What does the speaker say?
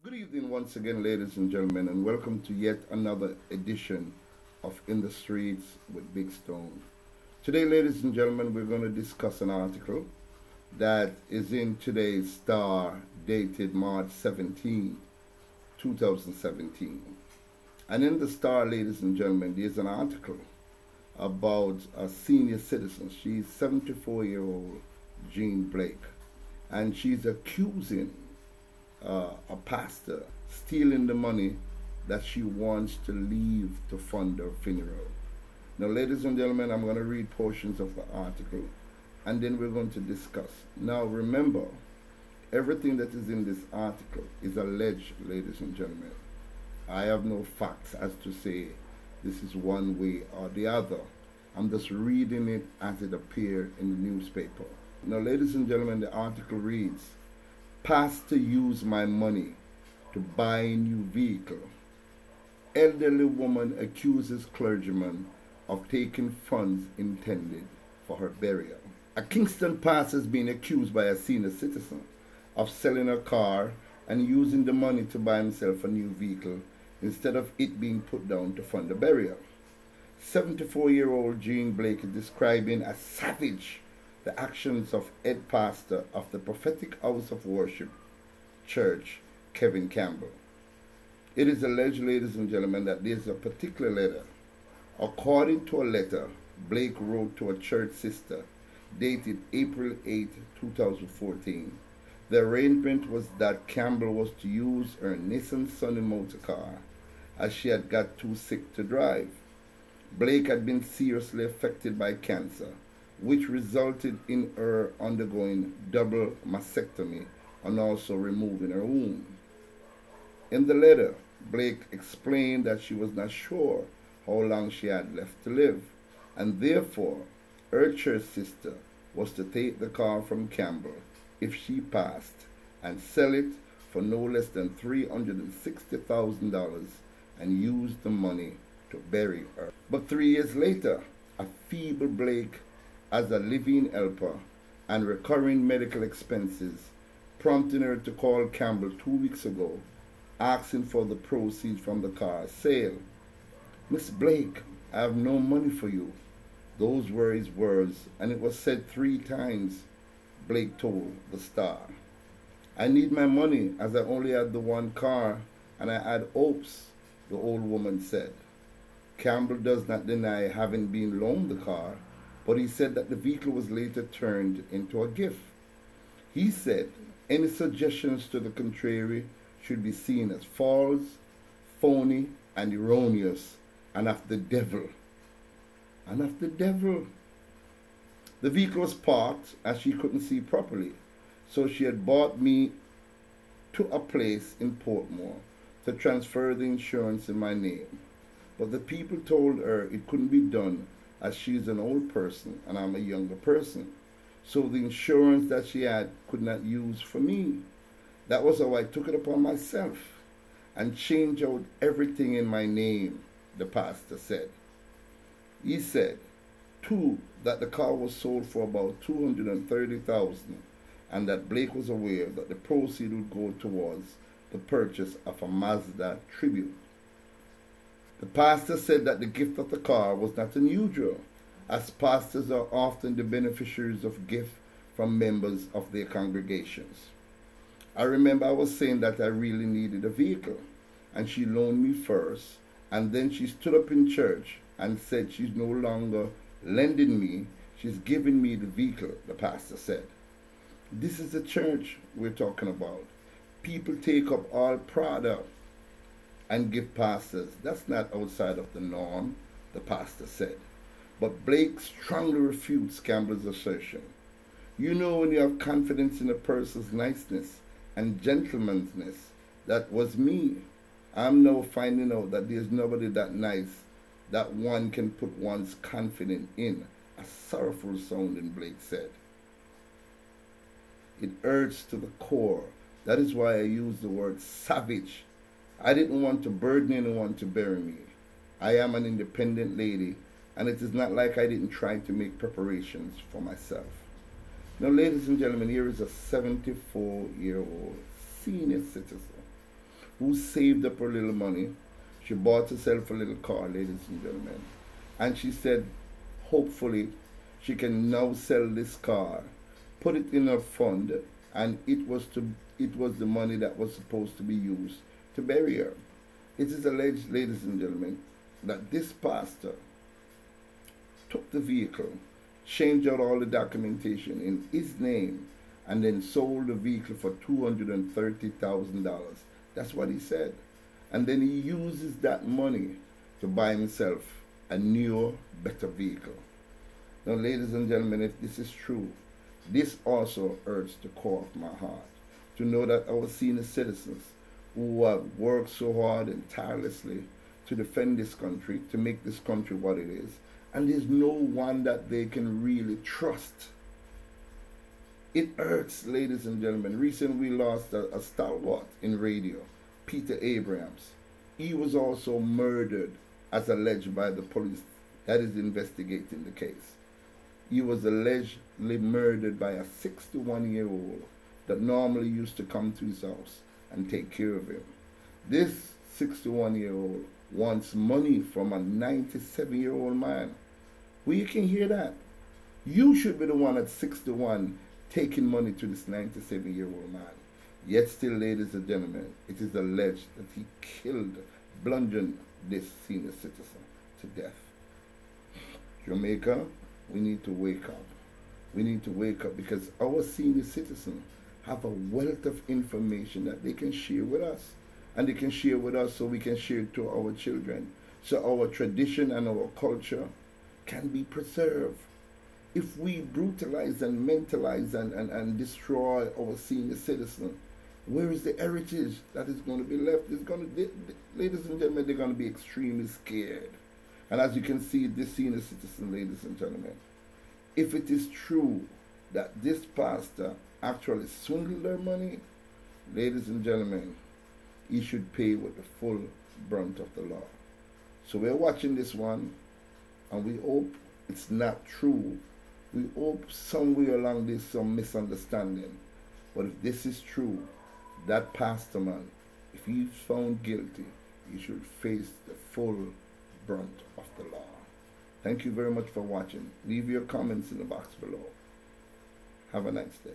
Good evening once again, ladies and gentlemen, and welcome to yet another edition of In the Streets with Big Stone. Today, ladies and gentlemen, we're going to discuss an article that is in today's Star, dated March 17, 2017. And in the Star, ladies and gentlemen, there's an article about a senior citizen. She's 74-year-old Jean Blake, and she's accusing a pastor stealing the money that she wants to leave to fund her funeral. Now, ladies and gentlemen, I'm going to read portions of the article and then we're going to discuss. Now, remember, everything that is in this article is alleged, ladies and gentlemen. I have no facts as to say this is one way or the other. I'm just reading it as it appeared in the newspaper. Now, ladies and gentlemen, the article reads, "Pastor used my money to buy a new vehicle. Elderly woman accuses clergyman of taking funds intended for her burial." A Kingston pastor has been accused by a senior citizen of selling a car and using the money to buy himself a new vehicle instead of it being put down to fund the burial. 74-year-old Jean Blake is describing as savage the actions of head pastor of the Prophetic House of Worship Church, Campbell. It is alleged, ladies and gentlemen, that there is a particular letter. According to a letter Blake wrote to a church sister dated April 8, 2014, the arrangement was that Campbell was to use her Nissan Sunny motor car as she had got too sick to drive. Blake had been seriously affected by cancer, which resulted in her undergoing double mastectomy and also removing her womb. In the letter, Blake explained that she was not sure how long she had left to live, and therefore her church sister was to take the car from Campbell if she passed and sell it for no less than $360,000 and use the money to bury her. But 3 years later, a feeble Blake, as a living helper and recurring medical expenses, prompting her to call Campbell 2 weeks ago, asking for the proceeds from the car sale. "Miss Blake, I have no money for you." Those were his words, and it was said 3 times, Blake told the Star. "I need my money as I only had the one car and I had hopes," the old woman said. Campbell does not deny having been loaned the car, but he said that the vehicle was later turned into a gift. He said any suggestions to the contrary should be seen as false, phony, and erroneous, and of the devil. And of the devil. The vehicle was parked as she couldn't see properly, so she had brought me to a place in Portmore to transfer the insurance in my name. But the people told her it couldn't be done as she's an old person and I'm a younger person. So the insurance that she had could not use for me. That was how I took it upon myself and changed out everything in my name, the pastor said. He said, too, that the car was sold for about $230,000 and that Blake was aware that the proceeds would go towards the purchase of a Mazda Tribute. The pastor said that the gift of the car was not unusual, as pastors are often the beneficiaries of gifts from members of their congregations. "I remember I was saying that I really needed a vehicle, and she loaned me first, and then she stood up in church and said she's no longer lending me, she's giving me the vehicle," the pastor said. "This is the church we're talking about. People take up all product and give pastors. That's not outside of the norm," the pastor said. But Blake strongly refutes Campbell's assertion. "You know, when you have confidence in a person's niceness and gentlemanliness, that was me. I'm now finding out that there's nobody that nice that one can put one's confidence in," a sorrowful sounding Blake said. "It hurts to the core. That is why I use the word savage. I didn't want to burden anyone to bury me. I am an independent lady, and it is not like I didn't try to make preparations for myself." Now, ladies and gentlemen, here is a 74-year-old senior citizen who saved up her little money. She bought herself a little car, ladies and gentlemen. And she said, hopefully, she can now sell this car, put it in her fund, and it was the money that was supposed to be used to bury her. It is alleged, ladies and gentlemen, that this pastor took the vehicle, changed out all the documentation in his name, and then sold the vehicle for $230,000. That's what he said. And then he uses that money to buy himself a newer, better vehicle. Now, ladies and gentlemen, if this is true, this also hurts the core of my heart to know that our senior citizens who have worked so hard and tirelessly to defend this country, to make this country what it is, and there's no one that they can really trust. It hurts, ladies and gentlemen. Recently we lost a stalwart in radio, Peter Abrams. He was also murdered as alleged by the police that is investigating the case. He was allegedly murdered by a 61-year-old that normally used to come to his house and take care of him. This 61-year-old wants money from a 97-year-old man. Well, you can hear that. You should be the one at 61 taking money to this 97-year-old man. Yet still, ladies and gentlemen, it is alleged that he killed, bludgeoned this senior citizen to death. Jamaica, we need to wake up. We need to wake up because our senior citizens have a wealth of information that they can share with us. And they can share with us so we can share it to our children. So our tradition and our culture can be preserved. If we brutalize and mentalize and destroy our senior citizens, where is the heritage that is going to be left? Ladies and gentlemen, they're going to be extremely scared. And as you can see, this senior citizen, ladies and gentlemen, if it is true that this pastor actually swindled their money, ladies and gentlemen, he should pay with the full brunt of the law. So we're watching this one, and we hope it's not true. We hope somewhere along this some misunderstanding. But if this is true, that pastor man, if he's found guilty, he should face the full brunt of the law. Thank you very much for watching. Leave your comments in the box below. Have a nice day.